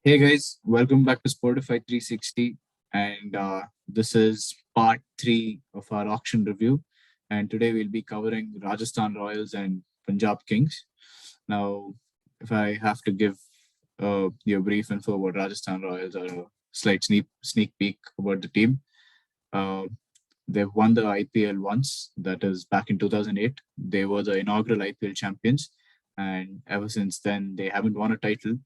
Hey guys, welcome back to Spotify 360. And this is part three of our auction review. And today we'll be covering Rajasthan Royals and Punjab Kings. Now, if I have to give you a brief info about Rajasthan Royals or a slight sneak peek about the team, uh, they've won the IPL once, that is back in 2008. They were the inaugural IPL champions. And ever since then, they haven't won a title,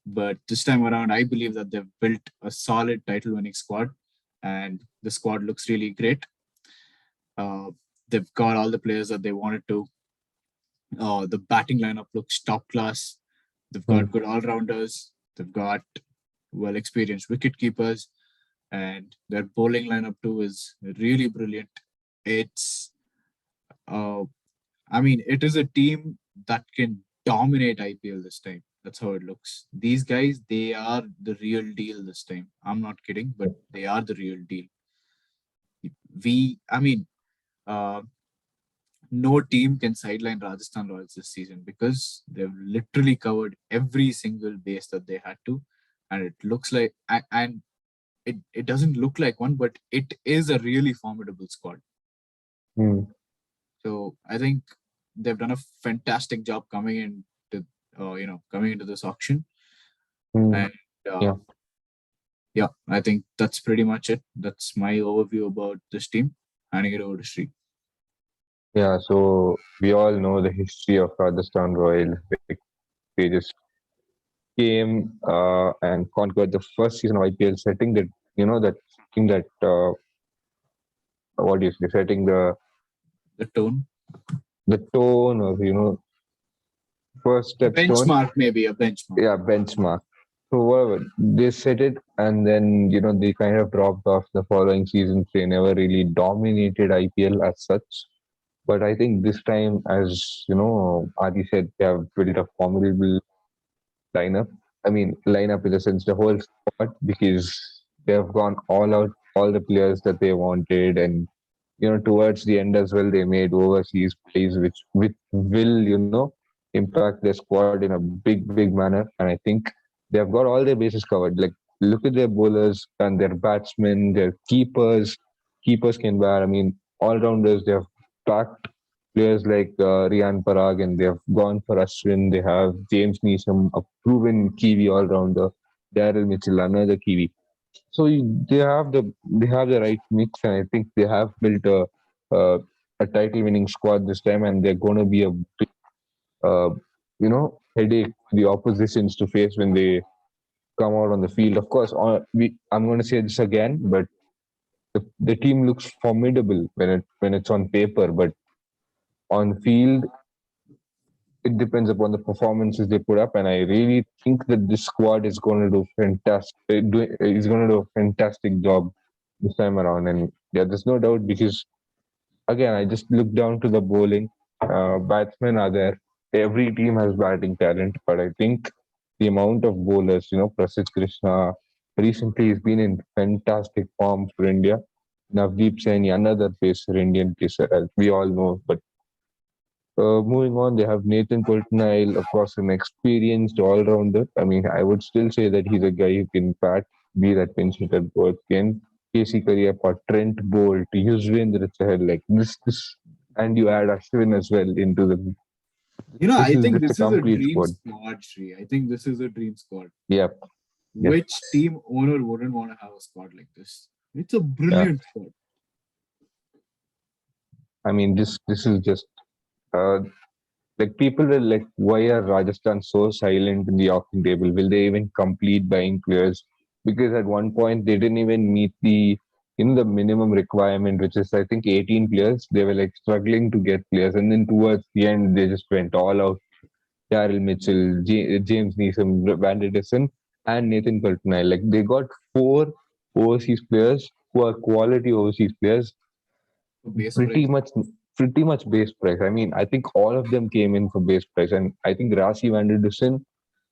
but this time around, I believe that they've built a solid title winning squad, and the squad looks really great. Uh, they've got all the players that they wanted to. The batting lineup looks top class. They've got Hmm. good all rounders. They've got well experienced wicket keepers, and their bowling lineup too is really brilliant. It's, uh, I mean, it is a team that can dominate IPL this time. That's how it looks. These guys, they are the real deal this time. I'm not kidding, but they are the real deal. I mean, uh, no team can sideline Rajasthan Royals this season because they've literally covered every single base that they had to. And it looks like, and it doesn't look like one, but it is a really formidable squad. Hmm. So I think they've done a fantastic job coming into this auction. Hmm. And uh, Yeah, yeah, I think that's pretty much it. That's my overview about this team. Handing it over to Sri. yeah. So we all know the history of Rajasthan Royals. Like, they just came and conquered the first season of IPL, setting that that setting that what do you say, setting The tone, the tone or first stepstone. benchmark, maybe a benchmark. Yeah, benchmark. So whatever they set it, and then they kind of dropped off the following seasons. They never really dominated IPL as such. But I think this time, as Adi said, they have built a formidable lineup. I mean, lineup in the sense the whole squad because they have gone all out, all the players that they wanted, and towards the end as well, they made overseas plays which will impact their squad in a big manner. And I think they have got all their bases covered. Like look at their bowlers and their batsmen, their keepers. Keepers can bear. I mean, all rounders. They have packed players like Rian Parag, and they have gone for Ashwin. They have James Neesham, a proven Kiwi all-rounder. Daryl Mitchell, another Kiwi. So they have the right mix, and I think they have built uh, a title-winning squad this time, and they're going to be a big, uh, headache for the oppositions to face when they come out on the field. Of course, I'm going to say this again, but the team looks formidable when it's on paper, but on field it depends upon the performances they put up, and I really think that this squad is going to do is going to do a fantastic job this time around. And yeah, there's no doubt because again, I just look down to the bowling. Batsmen are there. Every team has batting talent, but I think the amount of bowlers, Prasidh Krishna recently has been in fantastic form for India. Navdeep Saini, another pacer, Indian pacer, as we all know, but moving on, they have Nathan Coulter-Nile, of course, an experienced all-rounder. I mean, I would still say that he's a guy who can bat, be that pinch hitter both can. Casey Cariappa, Trent Bolt, Yuzvendra Chahal, like this, and you add Ashwin as well into the. This I is think just a this is a complete dream squad. squad, Sri. I think this is a dream squad. Yep, yep, Which team owner wouldn't want to have a squad like this? It's a yeah. brilliant squad. I mean, this is just uh, like people will like, why are Rajasthan so silent in the auction table? Will they even complete buying players? Because at one point they didn't even meet the the minimum requirement, which is I think 18 players. They were like struggling to get players, and then towards the end they just went all out. Daryl Mitchell, James Neeson, Van Edison, and Nathan Coulter. Like they got four overseas players who are quality overseas players, For base pretty price. much pretty much base price. I mean, I think all of them came in for base price, and I think Rasi Van der Dussen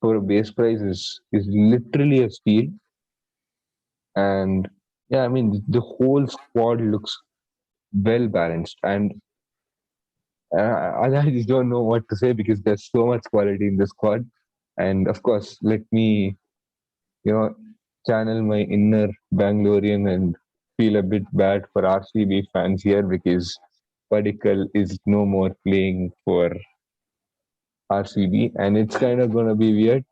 for a base price is literally a steal. And yeah, I mean the whole squad looks well balanced, and I just don't know what to say because there's so much quality in the squad. And of course, let me you know, channel my inner Bangalorean and feel a bit bad for RCB fans here because Padikkal is no more playing for RCB, and it's kind of gonna be weird.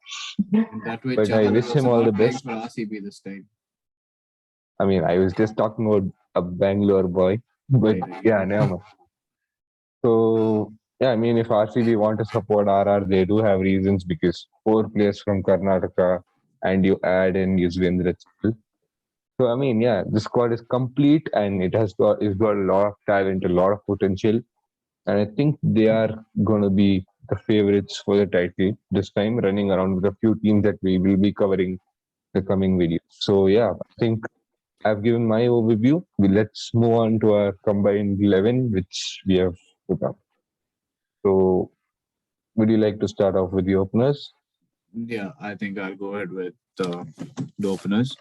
And that way, But I Chahal is wish him also all the not playing best. for RCB this time. I mean, I was just talking about a Bangalore boy, but I yeah, know. never mind. So yeah, I mean, if RCB want to support RR, they do have reasons because four players from Karnataka, and you add in Yuzvendra Chahal. So I mean, yeah, the squad is complete and it's got a lot of talent, a lot of potential, and I think they are going to be the favorites for the title this time, running around with a few teams that we will be covering the coming video. So yeah, I think I've given my overview. Let's move on to our combined 11, which we have put up. So would you like to start off with the openers? Yeah, I think I'll go ahead with the openers.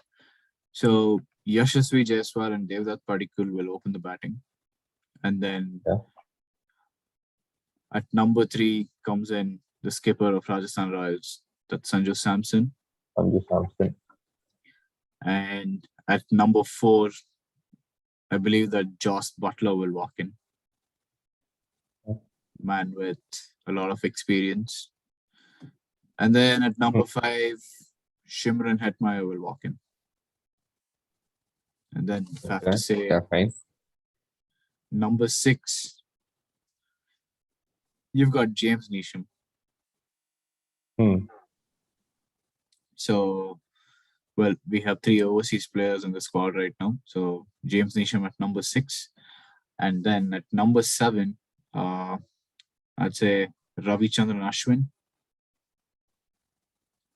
So Yashasvi Jaiswal and Devdutt Padikkal will open the batting. And then Yeah, at number 3 comes in the skipper of Rajasthan Royals, that's Sanju Samson. Sanju Samson. And at number 4, I believe that Joss Butler will walk in. Man with a lot of experience. And then at number 5, Shimran Hetmeyer will walk in. And then if I have Okay, to say yeah, fine. number 6, you've got James Neesham. Hmm. So, well, we have 3 overseas players in the squad right now. So James Neesham at number 6. And then at number 7, I'd say Ravichandran Ashwin.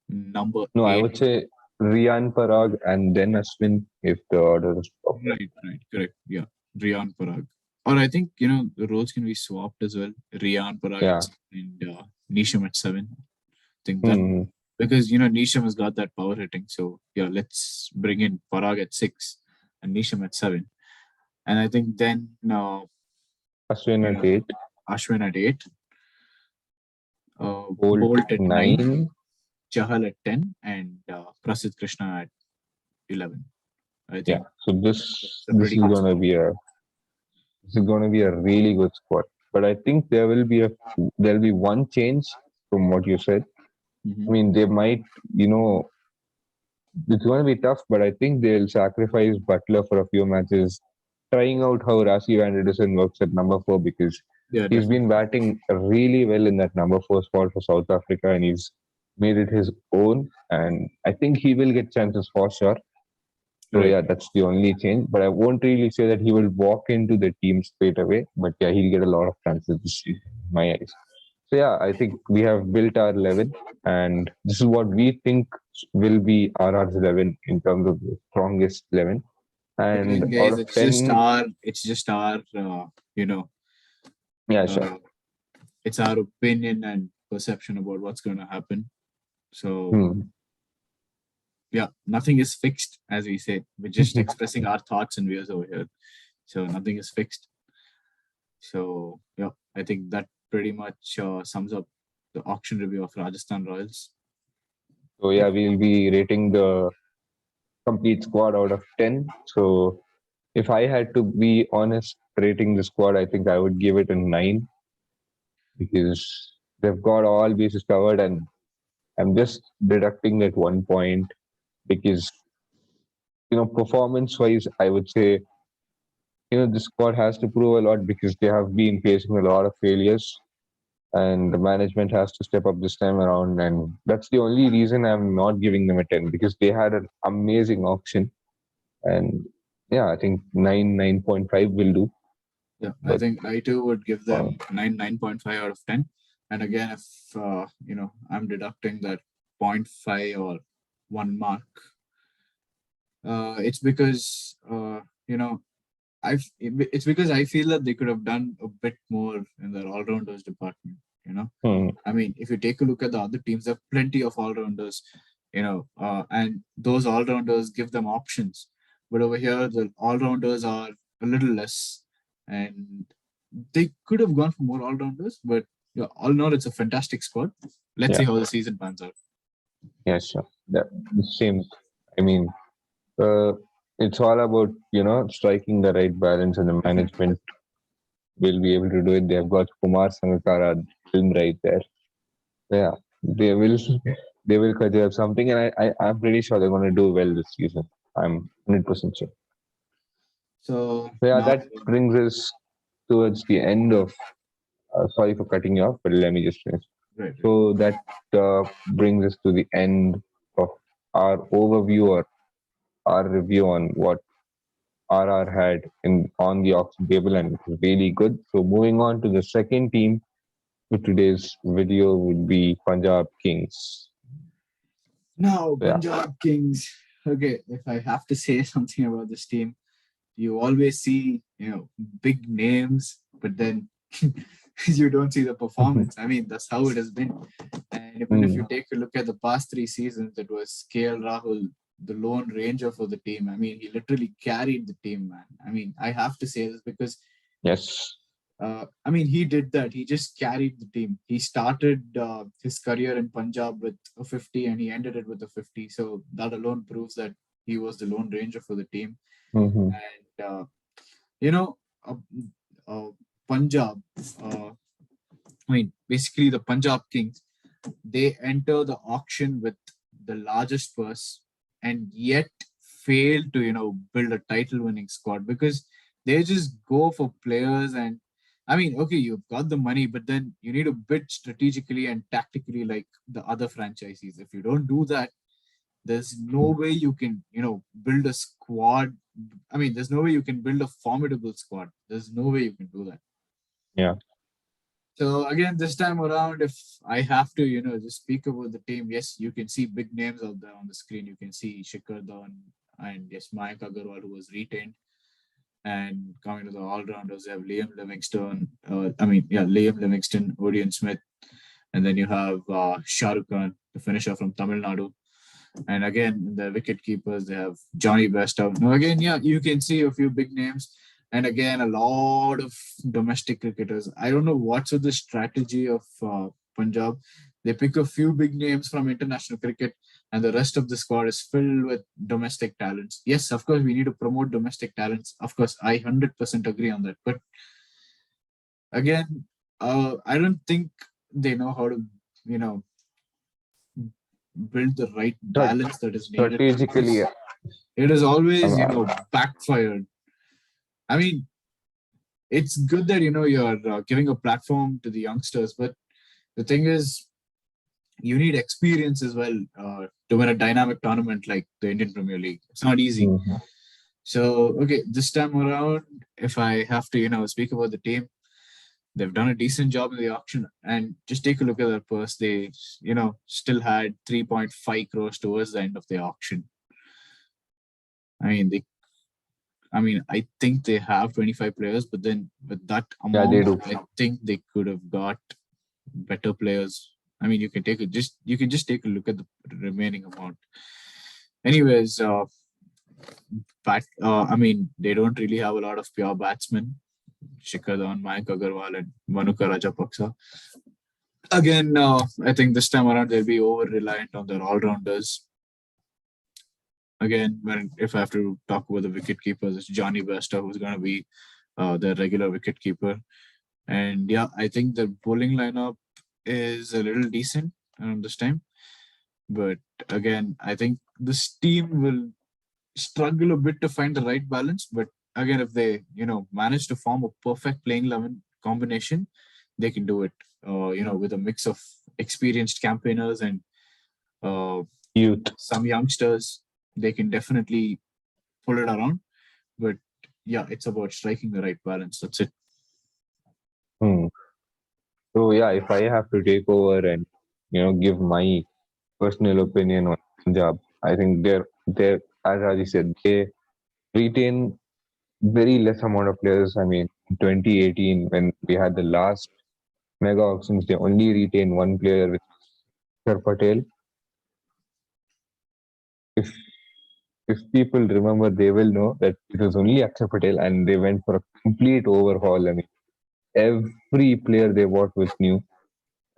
Number No, I 8, would say Rian Parag and then Ashwin if the order is proper. right, correct. Yeah, Riyan Parag. Or I think, the roles can be swapped as well. Riyan Parag at Yeah. 6 and Neesham at 7. I think that Hmm. because, Neesham has got that power hitting. So, yeah, let's bring in Parag at 6 and Neesham at 7. And I think then, Ashwin you at know, 8, Ashwin at 8, Bolt Bolt at 9, 9. Chahal at 10, and Prasidh Krishna at 11. I Yeah. think So that's a this pretty is good gonna score. be a really good squad. But I think there'll be one change from what you said. I Mm-hmm. mean, they might, you know, it's going to be tough, but I think they'll sacrifice Butler for a few matches, trying out how Rassi Van Anderson works at number 4 because Yeah, he's been definitely. batting really well in that number 4 spot for South Africa and he's made it his own. And I think he will get chances for sure. So Right. yeah, that's the only change. But I won't really say that he will walk into the team straight away. But yeah, he'll get a lot of chances this season, in my eyes. So yeah, I think we have built our 11, and this is what we think will be RR's 11 in terms of the strongest 11. And Again, out guys, of 10, it's just our, you know, yeah, sure. uh, it's our opinion and perception about what's going to happen. So Hmm. yeah, nothing is fixed, as we say. We're just expressing our thoughts and views over here. So nothing is fixed. So yeah, I think that pretty much sums up the auction review of Rajasthan Royals. So yeah, we'll be rating the complete squad out of 10. So if I had to be honest rating the squad, I think I would give it a 9 because they've got all bases covered and I'm just deducting at 1 point because performance wise, I would say the squad has to prove a lot because they have been facing a lot of failures, and the management has to step up this time around. And that's the only reason I'm not giving them a 10 because they had an amazing auction. And yeah, I think 9.5 will do. Yeah, I But think I too would give uh, them 9.5 out of 10. And again, if I'm deducting that point 0.5 or 1 mark, it's because it's because I feel that they could have done a bit more in their all-rounders department. hmm, I mean, if you take a look at the other teams, there are plenty of all-rounders, and those all-rounders give them options. But over here, the all-rounders are a little less, and they could have gone for more all-rounders. But yeah, all in all, it's a fantastic squad. Let's yeah, see how the season pans out. yeah, sure. that same. I mean, uh, it's all about striking the right balance, and the Definitely. management will be able to do it. They have got Kumar Sangakkara film right there. Yeah, they will they will conjure something, and I'm pretty sure they're going to do well this season. I'm 100% sure. So So yeah, now, that brings us towards the end of. Sorry for cutting you off, but let me just finish. right, right. So that brings us to the end of our overview or our review on what RR had in on the auction table, and it was really good. So moving on to the second team for today's video would be Punjab Kings. Now, So yeah, Punjab Kings. Okay, if I have to say something about this team, you always see, big names, but then you don't see the performance. I mean, that's how it has been. And even if you mm, take a look at the past 3 seasons, it was KL Rahul, the lone ranger for the team. I mean, he literally carried the team, man. I mean, I have to say this because yes, I mean, he did that. He just carried the team. He started his career in Punjab with a 50 and he ended it with a 50. So that alone proves that he was the lone ranger for the team. mm-hmm. And, you know, uh, uh, Punjab, uh, I mean, basically the Punjab Kings, they enter the auction with the largest purse and yet fail to, build a title winning squad because they just go for players. And I mean, okay, you've got the money, but then you need to bid strategically and tactically like the other franchises. If you don't do that, there's no way you can, build a squad. I mean, there's no way you can build a formidable squad. There's no way you can do that. Yeah, So again, this time around, if I have to, just speak about the team, yes, you can see big names out there on the screen. You can see Shikhar Dhawan and yes, Mayank Agarwal, who was retained. And coming to the all-rounders, you have Liam Livingstone. Liam Livingstone, Odion Smith, and then you have Shah Rukh Khan, the finisher from Tamil Nadu. And again, the wicket keepers, they have Johnny Bairstow. Now, again, yeah, you can see a few big names. And again, a lot of domestic cricketers. I don't know what's with the strategy of Punjab. They pick a few big names from international cricket, and the rest of the squad is filled with domestic talents. Yes, of course, we need to promote domestic talents. Of course, I 100% agree on that. But again, I don't think they know how to, you know, build the right Strat- balance that is needed strategically, because it is always, um, backfired. I mean, it's good that, you're giving a platform to the youngsters, but the thing is, you need experience as well to win a dynamic tournament like the Indian Premier League. It's not easy. mhm. So, okay, this time around, if I have to, speak about the team, they've done a decent job in the auction. And just take a look at their purse. They, still had 3.5 crores towards the end of the auction. I mean, I think they have 25 players, but then with that Yeah, they amount, do. I think they could have got better players. I mean, you can just take a look at the remaining amount. Anyways, they don't really have a lot of pure batsmen. Shikhar Dhawan, Mayank Agarwal, and Manuka Rajapaksa. Again, I think this time around they'll be over reliant on their all rounders. Again, when if I have to talk about the wicket keepers, it's Johnny Bairstow who's going to be their regular wicket keeper. And yeah, I think the bowling lineup is a little decent around this time. But again, I think this team will struggle a bit to find the right balance. But again, if they, manage to form a perfect playing 11 combination, they can do it, with a mix of experienced campaigners and uh, Youth. some youngsters. They can definitely pull it around. But yeah, it's about striking the right balance. That's it. Hmm. So yeah, if I have to take over and give my personal opinion on Punjab, I think they're as Raji said, they retain very less amount of players. I mean, in 2018 when we had the last mega auctions, they only retain one player, which is Sir Patel. If if people remember, they will know that it was only Akshay Patel, and they went for a complete overhaul. I mean, every player they bought was new,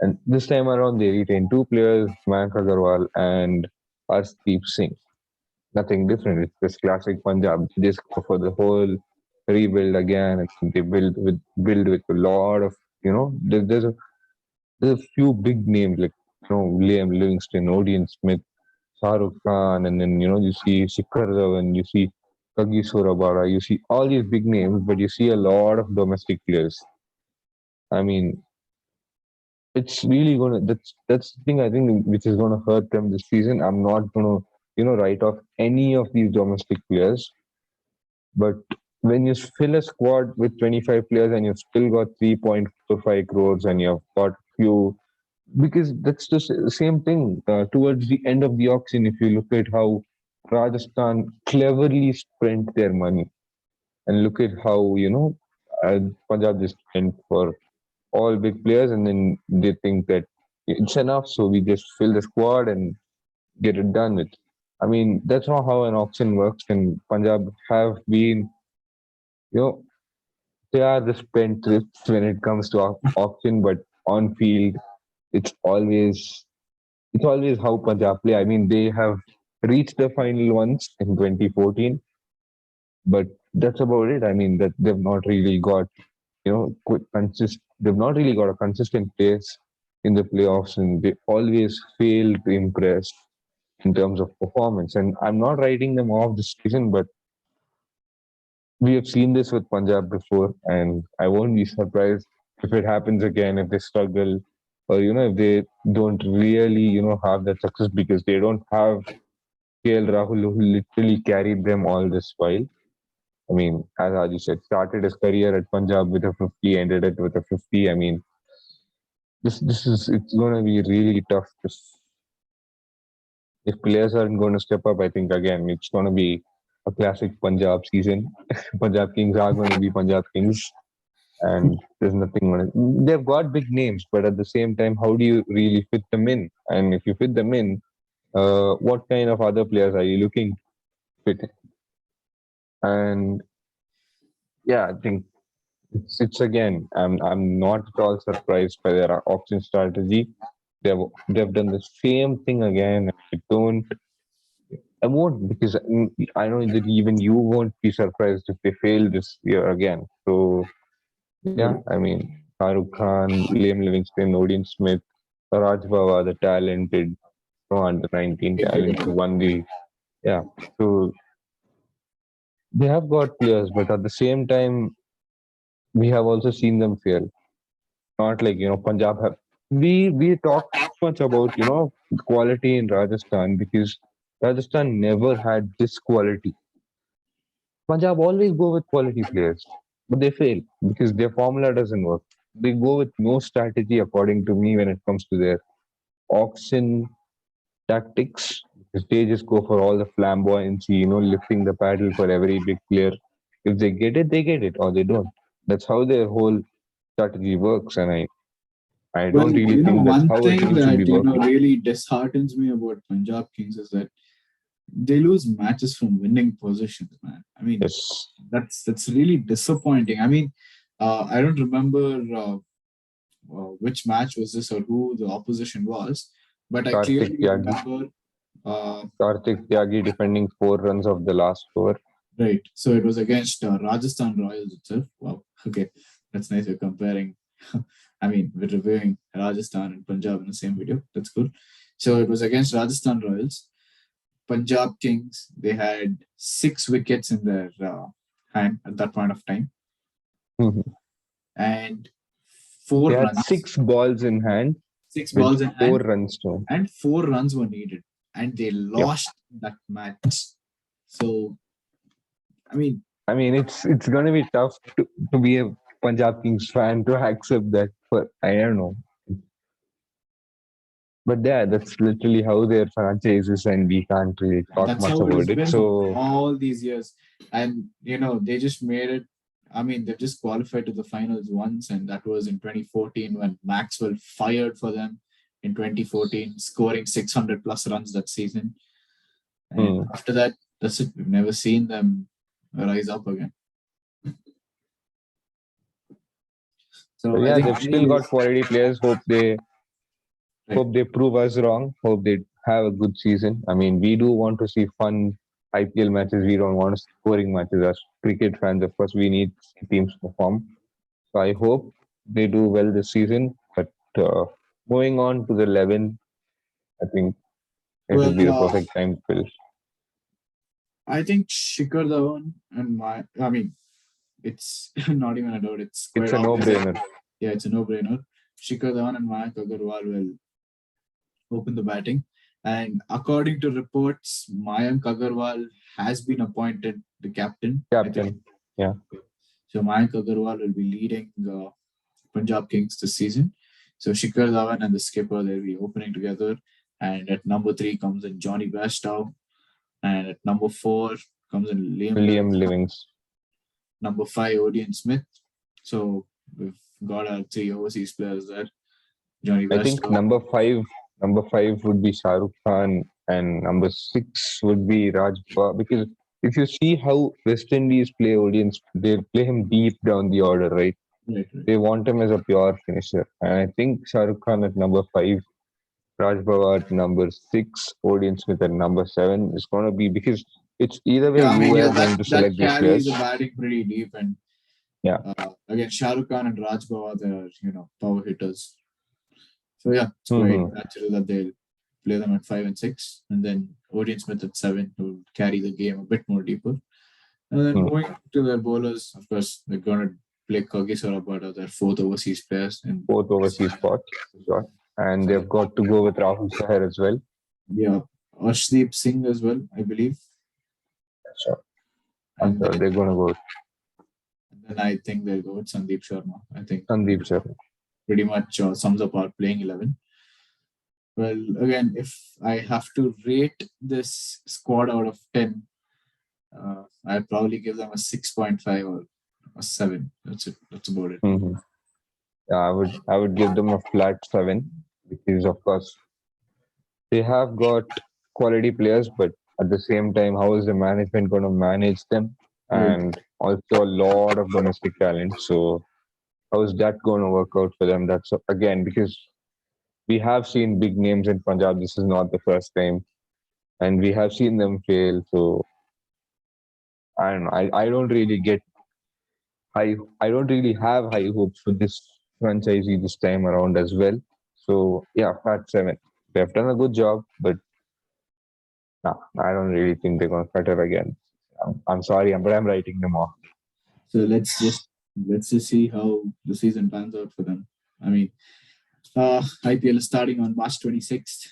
and this time around they retained two players, Mayank Agarwal and Arshdeep Singh. Nothing different. It's just classic Punjab. They just go for the whole rebuild again, and they build with a lot of there's a few big names like Liam Livingston, Odean Smith, Shahrukh Khan, and then you see Shikhar Dhawan, you see Kagi Sorabara, you see all these big names, but you see a lot of domestic players. I mean, it's really gonna that's the thing I think which is gonna hurt them this season. I'm not gonna write off any of these domestic players, but when you fill a squad with 25 players and you've still got 3.45 crores and you've got few because that's just the same thing towards the end of the auction. If you look at how Rajasthan cleverly spent their money and look at how Punjab just went for all big players, and then they think that it's enough, so we just fill the squad and get it done with. I mean, that's not how an auction works. And Punjab have been, you know, they are the spendthrifts when it comes to auction, but on field, it's always it's always how Punjab play. I mean, they have reached the final once in 2014, but that's about it. I mean, that they've not really got they've not really got a consistent pace in the playoffs, and they always fail to impress in terms of performance. And I'm not writing them off this season, but we have seen this with Punjab before, and I won't be surprised if it happens again, if they struggle, or if they don't really have that success because they don't have KL Rahul who literally carried them all this while. I mean, as Aju said, started his career at Punjab with a 50, ended it with a 50. I mean, this is it's going to be really tough if players aren't going to step up. I think again it's going to be a classic Punjab season. Punjab Kings are going to be Punjab Kings, and there's nothing. They've got big names, but at the same time, how do you really fit them in? And if you fit them in, what kind of other players are you looking to fit? And yeah, I think it's again. I'm not at all surprised by their auction strategy. They've done the same thing again. I won't because I know that even you won't be surprised if they fail this year again. So yeah, I mean Shahrukh Khan, Liam Livingston, Odean Smith, Raj Bawa, the talented, under 19 talent who won the yeah. So they have got players, but at the same time, we have also seen them fail. Not like Punjab have. We talk too much about quality in Rajasthan because Rajasthan never had this quality. Punjab always go with quality players, but they fail because their formula doesn't work. They go with no strategy, according to me, when it comes to their auction tactics. Because they just go for all the flamboyancy, lifting the paddle for every big player. If they get it, they get it, or they don't. That's how their whole strategy works, and I Well, don't really think that's one how a thing team should be that working. really disheartens me about Punjab Kings is that they lose matches from winning positions, man. I mean, Yes, that's really disappointing. I mean, I don't remember which match was this or who the opposition was, but I Karthik clearly Tyagi. remember. Uh, Karthik Tyagi defending 4 runs of the last over. right, so it was against Rajasthan Royals itself. Wow, okay, that's nice. You're comparing. I mean, we're reviewing Rajasthan and Punjab in the same video. That's good. So it was against Rajasthan Royals. Punjab Kings, they had 6 wickets in their hand at that point of time, Mhm. and They four had runs, 6 balls in hand six with balls in four hand, runs to. and 4 runs were needed, and they Yep. lost that match. So, I mean, I mean, it's going to be tough to be a Punjab Kings fan to accept that. But I don't know. But yeah, that's literally how their franchise is, and we can't really talk that's much how it about has it. been for So all these years. And, they just made it. I mean, they've just qualified to the finals once, and that was in 2014 when Maxwell fired for them in 2014, scoring 600 plus runs that season. And hmm. after that, that's it. We've never seen them rise up again. So So I yeah, think they've still got quality players. right. Hope they prove us wrong. Hope they have a good season. I mean, we do want to see fun IPL matches. We don't want scoring matches. As cricket fans, of course, we need to see teams perform. So I hope they do well this season. But moving on to the 11, I think it Well, would be the perfect time to finish. I think Shikhar Dhawan and I mean, it's not even a doubt. It's quite It's a obvious. no-brainer. Yeah, it's a no-brainer. Shikhar Dhawan and Mayank Agarwal will open the batting. And according to reports, Mayank Agarwal has been appointed the captain, I think. Captain. Yeah. So Mayank Agarwal will be leading Punjab Kings this season. So Shikhar Dhawan and the skipper, they'll be opening together. And at number 3 comes in Johnny Bairstow. And at number 4 comes in Liam Liam Livingstone. Livings. Number 5, Odean Smith. So we've got our 3 overseas players there. Johnny I think Bairstow. number five would be Shah Rukh Khan, and number 6 would be Raj Bawal. Because if you see how West Indies play audience, they play him deep down the order, right? Right, right. They want him as a pure finisher. And I think Shah Rukh Khan at number 5, Raj Bawal at number 6, Odean Smith at number 7 is going to be, because it's either way Yeah, I you mean, were that going to that select these carries players. the batting pretty deep, and Yeah. again, Shah Rukh Khan and Raj Bawal, they're power hitters. So yeah, it's quite Mm-hmm. natural that they'll play them at 5 and 6, and then Odean Smith at 7 will carry the game a bit more deeper. And then Mm. moving to their bowlers, of course, they're gonna play Kagisar Rabada, their 4th overseas players, and Both overseas spots, for sure. And they've got to go with Rahul Chahar as well. yeah, Arshdeep Singh as well, I believe. Sure. I'm And sure then, they're going to go with I think they'll go with Sandeep Sharma. I think Sandeep Sharma. pretty much sums up our playing 11. Well, again, if I have to rate this squad out of 10, I'd probably give them a 6.5 or a 7. That's it. That's about it. Mm-hmm. Yeah, I would give them a flat 7, because of course they have got quality players, but at the same time, how is the management going to manage them? Right. And also a lot of domestic talent. So how is that going to work out for them? That's again, because we have seen big names in Punjab. This is not the first time, and we have seen them fail. So I don't know. I don't really get high. I don't really have high hopes for this franchisee this time around as well. So yeah, flat 7. They've done a good job, but no, I don't really think they're going to cut it again. I'm sorry, but I'm writing them off. So let's just see how the season pans out for them. I mean, IPL is starting on March 26th.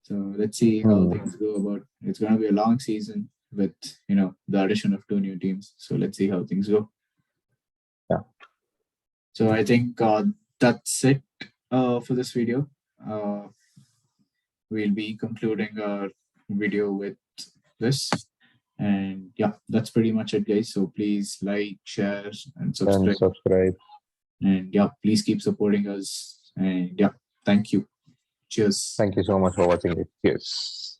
So let's see how things go about. It's going to be a long season with the addition of 2 new teams. So let's see how things go. Yeah. So I think that's it for this video. We'll be concluding our video with this. And yeah, that's pretty much it, guys. So please like, share, and And subscribe. subscribe. And yeah, please keep supporting us. And yeah, thank you. Cheers. Thank you so much for watching it. Cheers.